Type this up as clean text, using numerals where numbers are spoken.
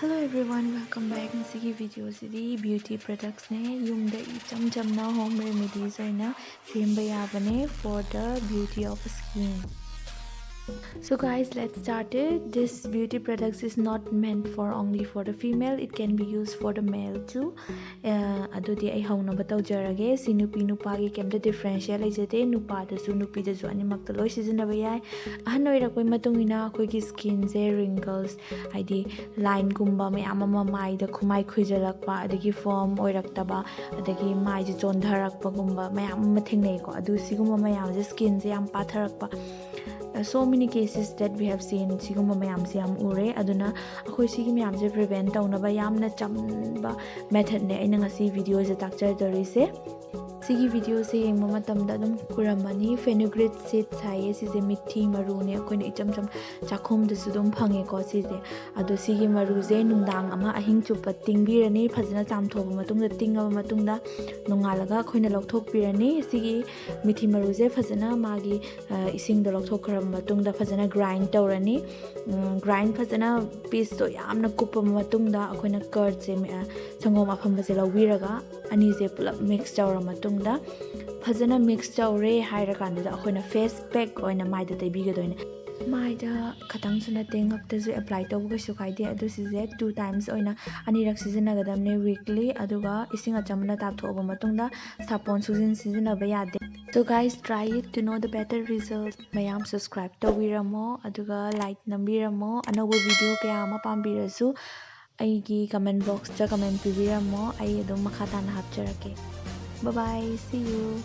Hello everyone, welcome back. Ngasigi video sidi beauty products ne yumda icham chamna home remedies oina semba yabane for the beauty of skin. So guys, let's start it. This beauty products is not meant for only for the female, it can be used for the male too. Adudi ai hauna batau jarage si nupi nupagi kemda differential leijate nupa da su nupi da su animak da loi sizinaba yai. Ahan oirakoi matungina khoi gi skin se wrinkles haidi line gumba mayam ama mai da khumai khuijalakpa adagi form oiraktaba adagi mai je chondharakpa gumba mayam ama thengnei ko adu sigumba mayam je skin je yam patharakpa. So many cases that we have seen siguma mayam se yam ure aduna akhoi sigi mayam je prevent taunaba yamna chamba method ne aina ngasi video je takchar dori se sigi video se yengma matamda dum kuramani fenugreek seeds haye sise mithi maru ne akoina icham cham chakhom de sudum phange ko sise adu sigi maru je nungdang ama ahing chupa tingbirani phajana chamthoba matungda tingaba matungda nongalaga akoina lokthok pirani sigi mithi maru je phajana magi ising da lokthok kram matungda phajana grind tawrani grind phajana piece to yamna kupa matungda akoina curd je sangom afamba je lawiraga ani je pulap mix tawra matungda phajana mix tawre haira kanda da akoina face pack oina maida taibigadoina maida khatang suna tengak ta ju apply tawga su kaide adu sije 2 times oina anirak sijinagadamne weekly aduga ising achamna tapthoba matungda sapon sujin sijinaba yade. So guys, try it to know the better results. Mayam subscribe tawiramo aduga like nambiramo anoba video kaya ama pambirasu aigi comment box ta comment pibiramo ai adum makha tana hapcharake. Bye bye, see you.